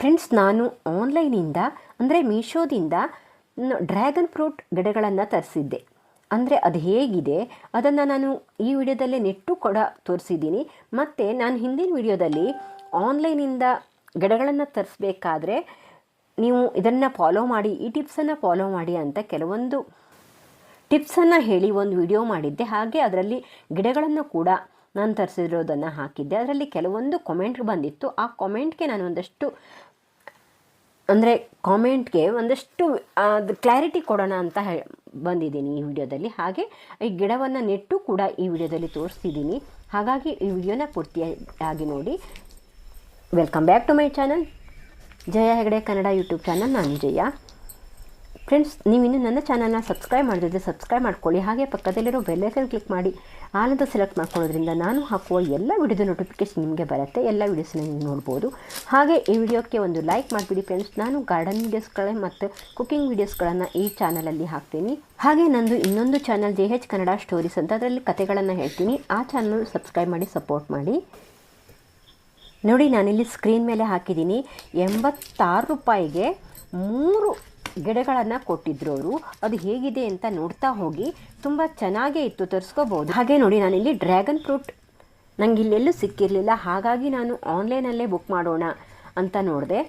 Friends, ನಾನು ಆನ್ಲೈನಿಂದ ಅಂದರೆ ಮೀಶೋದಿಂದ ಡ್ರ್ಯಾಗನ್ ಫ್ರೂಟ್ ಗಿಡಗಳನ್ನು ತರಿಸಿದ್ದೆ. ಅಂದರೆ ಅದು ಹೇಗಿದೆ ಅದನ್ನು ನಾನು ಈ ವಿಡಿಯೋದಲ್ಲೇ ನೆಟ್ಟು ಕೂಡ ತೋರಿಸಿದ್ದೀನಿ. ಮತ್ತು ನಾನು ಹಿಂದಿನ ವಿಡಿಯೋದಲ್ಲಿ ಆನ್ಲೈನಿಂದ ಗಿಡಗಳನ್ನು ತರಿಸ್ಬೇಕಾದ್ರೆ ನೀವು ಇದನ್ನು ಫಾಲೋ ಮಾಡಿ, ಈ ಟಿಪ್ಸನ್ನು ಫಾಲೋ ಮಾಡಿ ಅಂತ ಕೆಲವೊಂದು ಟಿಪ್ಸನ್ನು ಹೇಳಿ ಒಂದು ವಿಡಿಯೋ ಮಾಡಿದ್ದೆ. ಹಾಗೆ ಅದರಲ್ಲಿ ಗಿಡಗಳನ್ನು ಕೂಡ ನಾನು ತರಿಸಿರೋದನ್ನು ಹಾಕಿದ್ದೆ. ಅದರಲ್ಲಿ ಕೆಲವೊಂದು ಕಾಮೆಂಟ್ ಬಂದಿತ್ತು. ಆ ಕಾಮೆಂಟ್ಗೆ ನಾನು ಒಂದಷ್ಟು ಅದು ಕ್ಲಾರಿಟಿ ಕೊಡೋಣ ಅಂತ ಬಂದಿದ್ದೀನಿ ಈ ವಿಡಿಯೋದಲ್ಲಿ. ಹಾಗೆ ಈ ಗಿಡವನ್ನು ನೆಟ್ಟು ಕೂಡ ಈ ವಿಡಿಯೋದಲ್ಲಿ ತೋರಿಸ್ತಿದ್ದೀನಿ. ಹಾಗಾಗಿ ಈ ವಿಡಿಯೋನ ಪೂರ್ತಿಯಾಗಿ ನೋಡಿ. Welcome back to my channel, Jaya Hegde Kannada YouTube channel. ನಾನು ಜಯ. ಫ್ರೆಂಡ್ಸ್, ನೀವಿನ್ನೂ ನನ್ನ ಚಾನಲ್ನ ಸಬ್ಸ್ಕ್ರೈಬ್ ಮಾಡಿದ್ರೆ ಸಬ್ಸ್ಕ್ರೈಬ್ ಮಾಡ್ಕೊಳ್ಳಿ. ಹಾಗೆ ಪಕ್ಕದಲ್ಲಿರೋ ಬೆಲ್ಲೈಕನ್ ಕ್ಲಿಕ್ ಮಾಡಿ ಆಲ್ ಸೆಲೆಕ್ಟ್ ಮಾಡ್ಕೊಳ್ಳೋದ್ರಿಂದ ನಾನು ಹಾಕುವ ಎಲ್ಲ ವಿಡಿಯೋದ ನೋಟಿಫಿಕೇಶನ್ ನಿಮಗೆ ಬರುತ್ತೆ. ಎಲ್ಲ ವೀಡಿಯೋಸ್ನ ನೀವು ನೋಡ್ಬೋದು. ಹಾಗೆ ಈ ವಿಡಿಯೋಕ್ಕೆ ಒಂದು ಲೈಕ್ ಮಾಡಿಬಿಡಿ ಫ್ರೆಂಡ್ಸ್. ನಾನು ಗಾರ್ಡನ್ ವೀಡಿಯೋಸ್ಗಳೇ ಮತ್ತು ಕುಕಿಂಗ್ ವೀಡಿಯೋಸ್ಗಳನ್ನು ಈ ಚಾನಲಲ್ಲಿ ಹಾಕ್ತೀನಿ. ಹಾಗೆ ನಂದು ಇನ್ನೊಂದು ಚಾನಲ್ JH ಕನ್ನಡ ಸ್ಟೋರೀಸ್ ಅಂತ, ಅದರಲ್ಲಿ ಕತೆಗಳನ್ನು ಹೇಳ್ತೀನಿ. ಆ ಚಾನಲ್ ಸಬ್ಸ್ಕ್ರೈಬ್ ಮಾಡಿ ಸಪೋರ್ಟ್ ಮಾಡಿ. ನೋಡಿ, ನಾನಿಲ್ಲಿ ಸ್ಕ್ರೀನ್ ಮೇಲೆ ಹಾಕಿದ್ದೀನಿ. 86 ರೂಪಾಯಿಗೆ 3 ಗಿಡಗಳನ್ನು ಕೊಟ್ಟಿದ್ರು ಅವರು. ಅದು ಹೇಗಿದೆ ಅಂತ ನೋಡ್ತಾ ಹೋಗಿ. ತುಂಬ ಚೆನ್ನಾಗೇ ಇತ್ತು, ತರಿಸ್ಕೋಬೋದು. ಹಾಗೆ ನೋಡಿ, ನಾನಿಲ್ಲಿ ಡ್ರ್ಯಾಗನ್ ಫ್ರೂಟ್ ನನಗೆ ಇಲ್ಲೆಲ್ಲೂ ಸಿಕ್ಕಿರಲಿಲ್ಲ. ಹಾಗಾಗಿ ನಾನು ಆನ್ಲೈನಲ್ಲೇ ಬುಕ್ ಮಾಡೋಣ ಅಂತ ನೋಡಿದೆ.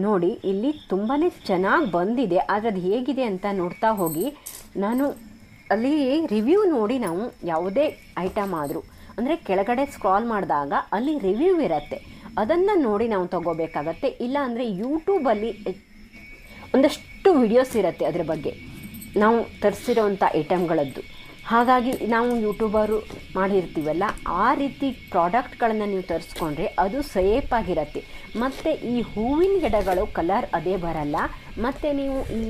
ನೋಡಿ, ಇಲ್ಲಿ ತುಂಬಾ ಚೆನ್ನಾಗಿ ಬಂದಿದೆ. ಆದರೆ ಅದು ಹೇಗಿದೆ ಅಂತ ನೋಡ್ತಾ ಹೋಗಿ. ನಾನು ಅಲ್ಲಿ ರಿವ್ಯೂ ನೋಡಿ ನಾವು ಯಾವುದೇ ಐಟಮ್ ಆದರೂ ಅಂದರೆ ಕೆಳಗಡೆ ಸ್ಕ್ರಾಲ್ ಮಾಡಿದಾಗ ಅಲ್ಲಿ ರಿವ್ಯೂ ಇರುತ್ತೆ, ಅದನ್ನು ನೋಡಿ ನಾವು ತೊಗೋಬೇಕಾಗತ್ತೆ. ಇಲ್ಲ ಅಂದರೆ ಯೂಟ್ಯೂಬಲ್ಲಿ ಒಂದಷ್ಟು ವಿಡಿಯೋಸ್ ಇರುತ್ತೆ ಅದರ ಬಗ್ಗೆ, ನಾವು ತರಿಸಿರೋವಂಥ ಐಟಮ್ಗಳದ್ದು. ಹಾಗಾಗಿ ನಾವು ಯೂಟ್ಯೂಬರು ಮಾಡಿರ್ತೀವಲ್ಲ, ಆ ರೀತಿ ಪ್ರಾಡಕ್ಟ್ಗಳನ್ನು ನೀವು ತರಿಸ್ಕೊಂಡ್ರೆ ಅದು ಸೇಫಾಗಿರುತ್ತೆ. ಮತ್ತು ಈ ಹೂವಿನ ಗಿಡಗಳು ಕಲರ್ ಅದೇ ಬರಲ್ಲ. ಮತ್ತು ನೀವು ಈ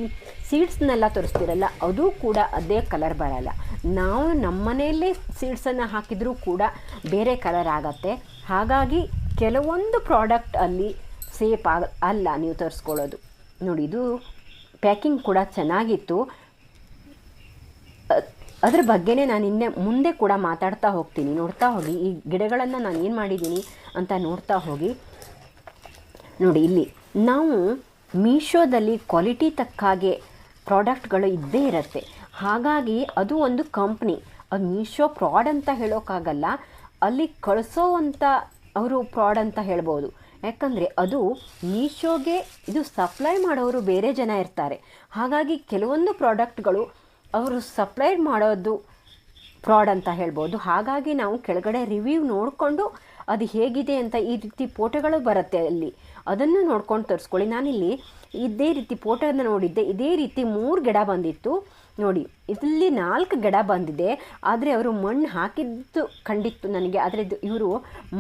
ಸೀಡ್ಸ್ನೆಲ್ಲ ತರಿಸ್ತೀರಲ್ಲ, ಅದು ಕೂಡ ಅದೇ ಕಲರ್ ಬರಲ್ಲ. ನಾವು ನಮ್ಮನೆಯಲ್ಲೇ ಸೀಡ್ಸನ್ನು ಹಾಕಿದರೂ ಕೂಡ ಬೇರೆ ಕಲರ್ ಆಗತ್ತೆ. ಹಾಗಾಗಿ ಕೆಲವೊಂದು ಪ್ರಾಡಕ್ಟ್ ಅಲ್ಲಿ ಸೇಫ್ ಅಲ್ಲ ನೀವು ತರಿಸ್ಕೊಳ್ಳೋದು. ನೋಡಿ, ಇದು ಪ್ಯಾಕಿಂಗ್ ಕೂಡ ಚೆನ್ನಾಗಿತ್ತು. ಅದ್ರ ಬಗ್ಗೆನೇ ನಾನು ಮುಂದೆ ಕೂಡ ಮಾತಾಡ್ತಾ ಹೋಗ್ತೀನಿ. ನೋಡ್ತಾ ಹೋಗಿ ಈ ಗಿಡಗಳನ್ನು ನಾನು ಏನು ಮಾಡಿದ್ದೀನಿ ಅಂತ ನೋಡ್ತಾ ಹೋಗಿ. ನೋಡಿ, ಇಲ್ಲಿ ನಾವು ಮೀಶೋದಲ್ಲಿ ಕ್ವಾಲಿಟಿ ತಕ್ಕಾಗೆ ಪ್ರಾಡಕ್ಟ್ಗಳು ಇದ್ದೇ ಇರುತ್ತೆ. ಹಾಗಾಗಿ ಅದು ಒಂದು ಕಂಪ್ನಿ, ಅದು ಮೀಶೋ ಫ್ರಾಡ್ ಅಂತ ಹೇಳೋಕ್ಕಾಗಲ್ಲ, ಅಲ್ಲಿ ಕಳಿಸೋವಂಥ ಅವರು ಫ್ರಾಡ್ ಅಂತ ಹೇಳ್ಬೋದು. ಯಾಕಂದರೆ ಅದು ಮೀಶೋಗೆ ಇದು ಸಪ್ಲೈ ಮಾಡೋರು ಬೇರೆ ಜನ ಇರ್ತಾರೆ. ಹಾಗಾಗಿ ಕೆಲವೊಂದು ಪ್ರಾಡಕ್ಟ್ಗಳು ಅವರು ಸಪ್ಲೈ ಮಾಡೋದು ಫ್ರಾಡ್ ಅಂತ ಹೇಳ್ಬೋದು. ಹಾಗಾಗಿ ನಾವು ಕೆಳಗಡೆ ರಿವ್ಯೂ ನೋಡಿಕೊಂಡು ಅದು ಹೇಗಿದೆ ಅಂತ ಈ ರೀತಿ ಫೋಟೋಗಳು ಬರುತ್ತೆ ಅಲ್ಲಿ, ಅದನ್ನು ನೋಡ್ಕೊಂಡು ತರಿಸ್ಕೊಳ್ಳಿ. ನಾನಿಲ್ಲಿ ಇದೇ ರೀತಿ ಫೋಟೋನ ನೋಡಿದ್ದೆ. ಇದೇ ರೀತಿ 3 ಗಿಡ ಬಂದಿತ್ತು. ನೋಡಿ, ಇಲ್ಲಿ 4 ಗಿಡ ಬಂದಿದೆ. ಆದರೆ ಅವರು ಮಣ್ಣು ಹಾಕಿದ್ದು ಕಂಡಿತ್ತು ನನಗೆ. ಆದರೆ ಇವರು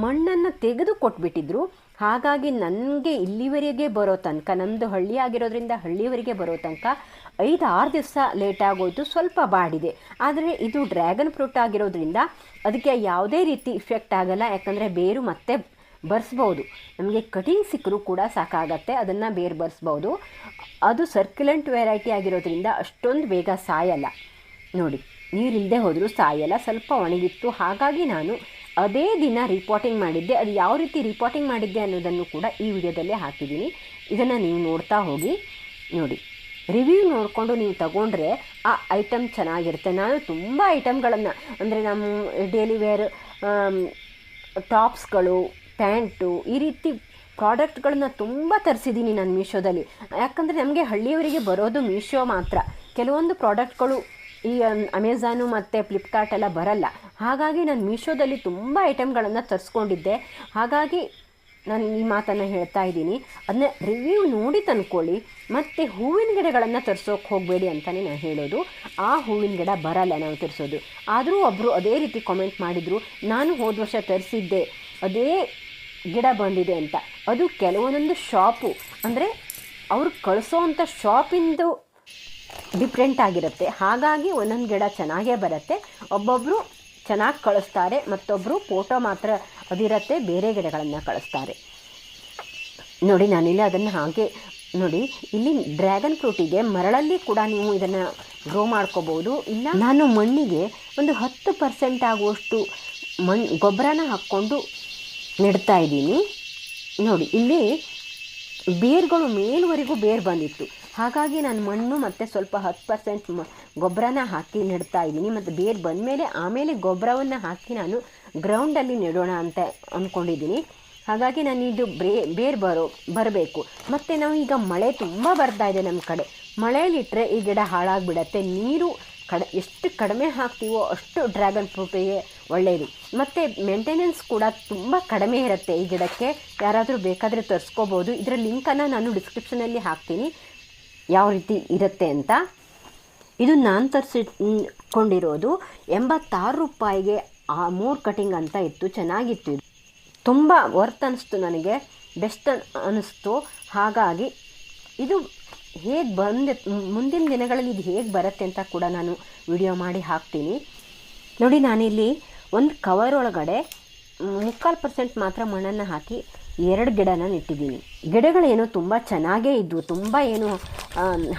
ಮಣ್ಣನ್ನು ತೆಗೆದು ಕೊಟ್ಬಿಟ್ಟಿದ್ರು. ಹಾಗಾಗಿ ನನಗೆ ಇಲ್ಲಿವರೆಗೆ ಬರೋ ತನಕ, ನಮ್ಮದು ಹಳ್ಳಿ ಆಗಿರೋದ್ರಿಂದ ಹಳ್ಳಿಯವರೆಗೆ ಬರೋ ತನಕ 5-6 ದಿವಸ ಲೇಟ್ ಆಗೋಯ್ತು, ಸ್ವಲ್ಪ ಬಾಡಿದೆ. ಆದರೆ ಇದು ಡ್ರ್ಯಾಗನ್ ಫ್ರೂಟ್ ಆಗಿರೋದ್ರಿಂದ ಅದಕ್ಕೆ ಯಾವುದೇ ರೀತಿ ಇಫೆಕ್ಟ್ ಆಗಲ್ಲ. ಯಾಕಂದರೆ ಬೇರು ಮತ್ತೆ ಬರ್ಸ್ಬೋದು. ನಮಗೆ ಕಟಿಂಗ್ ಸಿಕ್ಕರೂ ಕೂಡ ಸಾಕಾಗತ್ತೆ, ಅದನ್ನು ಬೇರು ಬರ್ಸ್ಬೋದು. ಅದು ಸರ್ಕ್ಯುಲೆಂಟ್ ವೆರೈಟಿ ಆಗಿರೋದ್ರಿಂದ ಅಷ್ಟೊಂದು ಬೇಗ ಸಾಯಲ್ಲ. ನೋಡಿ, ನೀರಿಲ್ಲದೆ ಹೋದರೂ ಸಾಯಲ್ಲ. ಸ್ವಲ್ಪ ಒಣಗಿತ್ತು. ಹಾಗಾಗಿ ನಾನು ಅದೇ ದಿನ ರಿಪೋರ್ಟಿಂಗ್ ಮಾಡಿದ್ದೆ. ಅದು ಯಾವ ರೀತಿ ರಿಪೋರ್ಟಿಂಗ್ ಮಾಡಿದ್ದೆ ಅನ್ನೋದನ್ನು ಕೂಡ ಈ ವಿಡಿಯೋದಲ್ಲೇ ಹಾಕಿದ್ದೀನಿ. ಇದನ್ನು ನೀವು ನೋಡ್ತಾ ಹೋಗಿ. ನೋಡಿ, ರಿವ್ಯೂ ನೋಡಿಕೊಂಡು ನೀವು ತಗೊಂಡ್ರೆ ಆ ಐಟಮ್ ಚೆನ್ನಾಗಿರುತ್ತೆ. ನಾನು ತುಂಬ ಐಟಮ್ಗಳನ್ನು ಅಂದರೆ ನಮ್ಮ ಡೈಲಿ ವೇರ್ ಟಾಪ್ಸ್ಗಳು, ಪ್ಯಾಂಟು, ಈ ರೀತಿ ಪ್ರಾಡಕ್ಟ್ಗಳನ್ನ ತುಂಬ ತರಿಸಿದ್ದೀನಿ ನಾನು ಮೀಶೋದಲ್ಲಿ. ಯಾಕಂದರೆ ನಮಗೆ ಹಳ್ಳಿಯವರಿಗೆ ಬರೋದು ಮೀಶೋ ಮಾತ್ರ. ಕೆಲವೊಂದು ಪ್ರಾಡಕ್ಟ್ಗಳು ಈ ಅಮೆಝಾನು ಮತ್ತು ಫ್ಲಿಪ್ಕಾರ್ಟ್ ಎಲ್ಲ ಬರಲ್ಲ. ಹಾಗಾಗಿ ನಾನು ಮೀಶೋದಲ್ಲಿ ತುಂಬ ಐಟಮ್ಗಳನ್ನು ತರಿಸ್ಕೊಂಡಿದ್ದೆ. ಹಾಗಾಗಿ ನಾನು ಈ ಮಾತನ್ನು ಹೇಳ್ತಾ ಇದ್ದೀನಿ. ಅದನ್ನ ರಿವ್ಯೂ ನೋಡಿ ತಂದ್ಕೊಳ್ಳಿ. ಮತ್ತು ಹೂವಿನ ಗಿಡಗಳನ್ನು ತರಿಸೋಕೆ ಹೋಗಬೇಡಿ ಅಂತಲೇ ನಾನು ಹೇಳೋದು. ಆ ಹೂವಿನ ಗಿಡ ಬರಲ್ಲ ನಾವು ತರಿಸೋದು. ಆದರೂ ಒಬ್ಬರು ಅದೇ ರೀತಿ ಕಾಮೆಂಟ್ ಮಾಡಿದರು, ನಾನು ಹೋದ ವರ್ಷ ತರಿಸಿದ್ದೆ ಅದೇ ಗಿಡ ಬಂದಿದೆ ಅಂತ. ಅದು ಕೆಲವೊಂದೊಂದು ಶಾಪು ಅಂದರೆ ಅವ್ರು ಕಳಿಸೋವಂಥ ಶಾಪಿಂದು ಡಿಫ್ರೆಂಟ್ ಆಗಿರುತ್ತೆ. ಹಾಗಾಗಿ ಒಂದೊಂದು ಗಿಡ ಚೆನ್ನಾಗೇ ಬರುತ್ತೆ. ಒಬ್ಬೊಬ್ಬರು ಚೆನ್ನಾಗಿ ಕಳಿಸ್ತಾರೆ, ಮತ್ತೊಬ್ಬರು ಫೋಟೋ ಮಾತ್ರ ಅದಿರುತ್ತೆ, ಬೇರೆ ಗಿಡಗಳನ್ನು ಕಳಿಸ್ತಾರೆ. ನೋಡಿ, ನಾನಿಲ್ಲಿ ಅದನ್ನು ಹಾಗೆ ನೋಡಿ, ಇಲ್ಲಿ ಡ್ರ್ಯಾಗನ್ ಫ್ರೂಟಿಗೆ ಮರಳಲ್ಲಿ ಕೂಡ ನೀವು ಇದನ್ನು ಗ್ರೋ ಮಾಡ್ಕೋಬೋದು. ಇಲ್ಲ, ನಾನು ಮಣ್ಣಿಗೆ ಒಂದು 10% ಆಗುವಷ್ಟು ಗೊಬ್ಬರನ ಹಾಕ್ಕೊಂಡು ನೆಡ್ತಾ ಇದ್ದೀನಿ. ನೋಡಿ, ಇಲ್ಲಿ ಬೇರುಗಳು ಮೇಲ್ವರೆಗೂ ಬೇರು ಬಂದಿತ್ತು. ಹಾಗಾಗಿ ನಾನು ಮಣ್ಣು ಮತ್ತು ಸ್ವಲ್ಪ 10% ಗೊಬ್ಬರನ ಹಾಕಿ ನೆಡ್ತಾ ಇದ್ದೀನಿ. ಮತ್ತು ಬೇರು ಬಂದಮೇಲೆ ಆಮೇಲೆ ಗೊಬ್ಬರವನ್ನು ಹಾಕಿ ನಾನು ಗ್ರೌಂಡಲ್ಲಿ ನೆಡೋಣ ಅಂತ ಅಂದ್ಕೊಂಡಿದ್ದೀನಿ. ಹಾಗಾಗಿ ನಾನು ಇದು ಬೇರು ಬರಬೇಕು. ಮತ್ತು ನಾವು ಈಗ ಮಳೆ ತುಂಬ ಬರ್ತಾ ಇದೆ ನಮ್ಮ ಕಡೆ. ಮಳೆಯಲ್ಲಿಟ್ಟರೆ ಈ ಗಿಡ ಹಾಳಾಗಿಬಿಡತ್ತೆ. ನೀರು ಎಷ್ಟು ಕಡಿಮೆ ಹಾಕ್ತೀವೋ ಅಷ್ಟು ಡ್ರ್ಯಾಗನ್ ಫ್ರೂಟಿಗೆ ಒಳ್ಳೆಯದು. ಮತ್ತು ಮೇಂಟೆನೆನ್ಸ್ ಕೂಡ ತುಂಬ ಕಡಿಮೆ ಇರುತ್ತೆ ಈ ಗಿಡಕ್ಕೆ. ಯಾರಾದರೂ ಬೇಕಾದರೆ ತರಿಸ್ಕೋಬೋದು. ಇದರ ಲಿಂಕನ್ನು ನಾನು ಡಿಸ್ಕ್ರಿಪ್ಷನಲ್ಲಿ ಹಾಕ್ತೀನಿ, ಯಾವ ರೀತಿ ಇರುತ್ತೆ ಅಂತ. ಇದು ನಾನು ತರಿಸಿಕೊಂಡಿರೋದು 86 ರೂಪಾಯಿಗೆ 3 ಕಟಿಂಗ್ ಅಂತ ಇತ್ತು. ಚೆನ್ನಾಗಿತ್ತು. ಇದು ತುಂಬ ವರ್ತ್ ಅನ್ನಿಸ್ತು ನನಗೆ, ಬೆಸ್ಟ್ ಅನ್ನಿಸ್ತು. ಹಾಗಾಗಿ ಇದು ಹೇಗೆ ಮುಂದಿನ ದಿನಗಳಲ್ಲಿ ಇದು ಹೇಗೆ ಬರುತ್ತೆ ಅಂತ ಕೂಡ ನಾನು ವಿಡಿಯೋ ಮಾಡಿ ಹಾಕ್ತೀನಿ. ನೋಡಿ, ನಾನಿಲ್ಲಿ ಒಂದು ಕವರ್ ಒಳಗಡೆ 3/4% ಮಾತ್ರ ಮಣ್ಣನ್ನು ಹಾಕಿ 2 ಗಿಡನ ನೆಟ್ಟಿದ್ದೀನಿ. ಗಿಡಗಳೇನು ತುಂಬ ಚೆನ್ನಾಗೇ ಇದ್ವು, ತುಂಬ ಏನು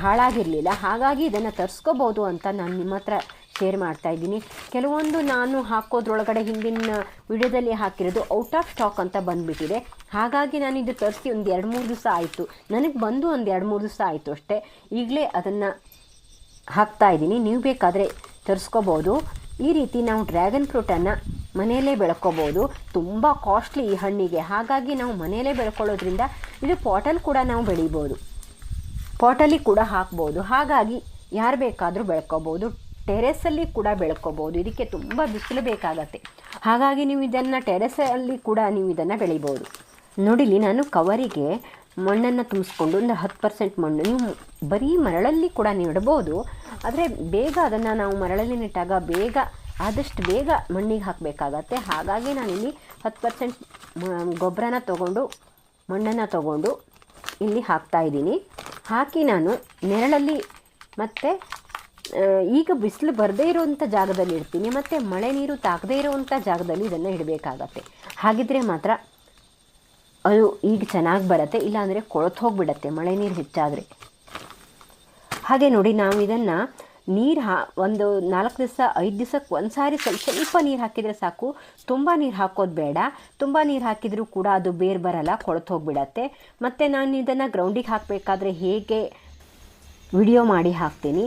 ಹಾಳಾಗಿರಲಿಲ್ಲ. ಹಾಗಾಗಿ ಇದನ್ನು ತರಿಸ್ಕೋಬೋದು ಅಂತ ನಾನು ನಿಮ್ಮ ಹತ್ರ ಶೇರ್ ಮಾಡ್ತಾಯಿದ್ದೀನಿ. ಕೆಲವೊಂದು ನಾನು ಹಾಕೋದ್ರೊಳಗಡೆ ಹಿಂದಿನ ವಿಡಿಯೋದಲ್ಲಿ ಹಾಕಿರೋದು ಔಟ್ ಆಫ್ ಸ್ಟಾಕ್ ಅಂತ ಬಂದುಬಿಟ್ಟಿದೆ. ಹಾಗಾಗಿ ನಾನು ಇದು ತರಿಸಿ ಒಂದು 2-3 ದಿವಸ ಆಯಿತು. ನನಗೆ ಬಂದು ಒಂದು 2-3 ದಿವಸ ಆಯಿತು ಅಷ್ಟೇ. ಈಗಲೇ ಅದನ್ನು ಹಾಕ್ತಾಯಿದ್ದೀನಿ. ನೀವು ಬೇಕಾದರೆ ತರಿಸ್ಕೋಬೋದು. ಈ ರೀತಿ ನಾವು ಡ್ರ್ಯಾಗನ್ ಫ್ರೂಟನ್ನು ಮನೆಯಲ್ಲೇ ಬೆಳ್ಕೋಬೋದು. ತುಂಬ ಕಾಸ್ಟ್ಲಿ ಈ ಹಣ್ಣಿಗೆ. ಹಾಗಾಗಿ ನಾವು ಮನೆಯಲ್ಲೇ ಬೆಳ್ಕೊಳ್ಳೋದ್ರಿಂದ ಇದು ಪಾಟಲ್ಲಿ ಕೂಡ ನಾವು ಬೆಳಿಬೋದು, ಪಾಟಲ್ಲಿ ಕೂಡ ಹಾಕ್ಬೋದು. ಹಾಗಾಗಿ ಯಾರು ಬೇಕಾದರೂ ಬೆಳ್ಕೋಬೋದು. ಟೆರೆಸಲ್ಲಿ ಕೂಡ ಬೆಳ್ಕೋಬೋದು. ಇದಕ್ಕೆ ತುಂಬ ಬಿಸಿಲು ಬೇಕಾಗತ್ತೆ. ಹಾಗಾಗಿ ನೀವು ಇದನ್ನು ಟೆರೆಸಲ್ಲಿ ಕೂಡ ನೀವು ಇದನ್ನು ಬೆಳಿಬೋದು. ನೋಡಿಲಿ, ನಾನು ಕವರಿಗೆ ಮಣ್ಣನ್ನು ತುಂಬಿಸ್ಕೊಂಡು ಒಂದು 10% ಮಣ್ಣು, ನೀವು ಬರೀ ಮರಳಲ್ಲಿ ಕೂಡ ನೆಡ್ಬೋದು. ಆದರೆ ಬೇಗ ಅದನ್ನು ನಾವು ಮರಳಲ್ಲಿ ನೆಟ್ಟಾಗ ಆದಷ್ಟು ಬೇಗ ಮಣ್ಣಿಗೆ ಹಾಕಬೇಕಾಗತ್ತೆ. ಹಾಗಾಗಿ ನಾನಿಲ್ಲಿ 10% ಗೊಬ್ಬರನ ತೊಗೊಂಡು ಮಣ್ಣನ್ನು ತೊಗೊಂಡು ಇಲ್ಲಿ ಹಾಕ್ತಾಯಿದ್ದೀನಿ. ಹಾಕಿ ನಾನು ನೆರಳಲ್ಲಿ ಮತ್ತು ಈಗ ಬಿಸಿಲು ಬರದೇ ಇರೋವಂಥ ಜಾಗದಲ್ಲಿ ಇಡ್ತೀನಿ. ಮತ್ತು ಮಳೆ ನೀರು ತಾಗದೇ ಇರೋವಂಥ ಜಾಗದಲ್ಲಿ ಇದನ್ನು ಇಡಬೇಕಾಗತ್ತೆ. ಹಾಗಿದ್ರೆ ಮಾತ್ರ ಅದು ಈಗ ಚೆನ್ನಾಗಿ ಬರುತ್ತೆ. ಇಲ್ಲಾಂದರೆ ಕೊಳೆತು ಹೋಗಿಬಿಡತ್ತೆ ಮಳೆ ನೀರು ಹೆಚ್ಚಾದರೆ. ಹಾಗೆ ನೋಡಿ, ನಾವು ಇದನ್ನು ನೀರು ಒಂದು 4 ದಿವಸ 5 ದಿವಸಕ್ಕೆ ಒಂದು ಸಾರಿ ಸ್ವಲ್ಪ ನೀರು ಹಾಕಿದರೆ ಸಾಕು. ತುಂಬ ನೀರು ಹಾಕೋದು ಬೇಡ. ತುಂಬ ನೀರು ಹಾಕಿದರೂ ಕೂಡ ಅದು ಬೇರು ಬರಲ್ಲ, ಕೊಳೆತು ಹೋಗಿಬಿಡತ್ತೆ. ಮತ್ತು ನಾನು ಇದನ್ನು ಗ್ರೌಂಡಿಗೆ ಹಾಕಬೇಕಾದ್ರೆ ಹೇಗೆ ವಿಡಿಯೋ ಮಾಡಿ ಹಾಕ್ತೀನಿ.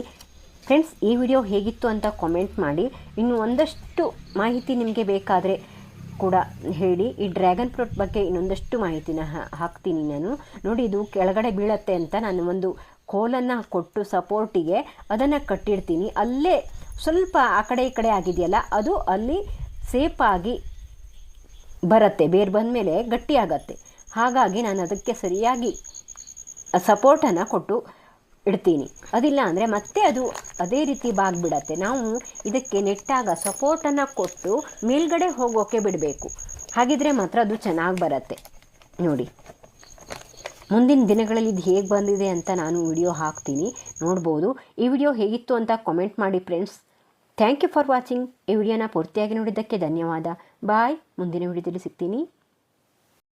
ಫ್ರೆಂಡ್ಸ್, ಈ ವಿಡಿಯೋ ಹೇಗಿತ್ತು ಅಂತ ಕಾಮೆಂಟ್ ಮಾಡಿ. ಇನ್ನು ಒಂದಷ್ಟು ಮಾಹಿತಿ ನಿಮಗೆ ಬೇಕಾದರೆ ಕೂಡ ಹೇಳಿ. ಈ ಡ್ರ್ಯಾಗನ್ ಫ್ರೂಟ್ ಬಗ್ಗೆ ಇನ್ನೊಂದಷ್ಟು ಮಾಹಿತಿನ ಹಾಕ್ತೀನಿ ನಾನು. ನೋಡಿ, ಇದು ಕೆಳಗಡೆ ಬೀಳತ್ತೆ ಅಂತ ನಾನು ಒಂದು ಕೋಲನ್ನು ಕೊಟ್ಟು ಸಪೋರ್ಟಿಗೆ ಅದನ್ನು ಕಟ್ಟಿಡ್ತೀನಿ. ಅಲ್ಲೇ ಸ್ವಲ್ಪ ಆ ಕಡೆ ಈ ಕಡೆ ಆಗಿದೆಯಲ್ಲ, ಅದು ಅಲ್ಲಿ ಸೇಫಾಗಿ ಬರುತ್ತೆ. ಬೇರು ಬಂದ ಮೇಲೆ ಗಟ್ಟಿಯಾಗತ್ತೆ. ಹಾಗಾಗಿ ನಾನು ಅದಕ್ಕೆ ಸರಿಯಾಗಿ ಸಪೋರ್ಟನ್ನು ಕೊಟ್ಟು ಇಡ್ತೀನಿ. ಅದಿಲ್ಲ ಅಂದರೆ ಮತ್ತೆ ಅದು ಅದೇ ರೀತಿ ಬಾಗಿಬಿಡತ್ತೆ. ನಾವು ಇದಕ್ಕೆ ನೆಟ್ಟಾಗ ಸಪೋರ್ಟನ್ನು ಕೊಟ್ಟು ಮೇಲ್ಗಡೆ ಹೋಗೋಕ್ಕೆ ಬಿಡಬೇಕು. ಹಾಗಿದ್ರೆ ಮಾತ್ರ ಅದು ಚೆನ್ನಾಗಿ ಬರುತ್ತೆ. ನೋಡಿ, ಮುಂದಿನ ದಿನಗಳಲ್ಲಿ ಇದು ಹೇಗೆ ಬಂದಿದೆ ಅಂತ ನಾನು ವಿಡಿಯೋ ಹಾಕ್ತೀನಿ, ನೋಡ್ಬೋದು. ಈ ವಿಡಿಯೋ ಹೇಗಿತ್ತು ಅಂತ ಕಾಮೆಂಟ್ ಮಾಡಿ friends. Thank you for watching. ಈ ವಿಡಿಯೋನ ಪೂರ್ತಿಯಾಗಿ ನೋಡಿದ್ದಕ್ಕೆ ಧನ್ಯವಾದ. ಬಾಯ್. ಮುಂದಿನ ವಿಡಿಯೋದಲ್ಲಿ ಸಿಗ್ತೀನಿ.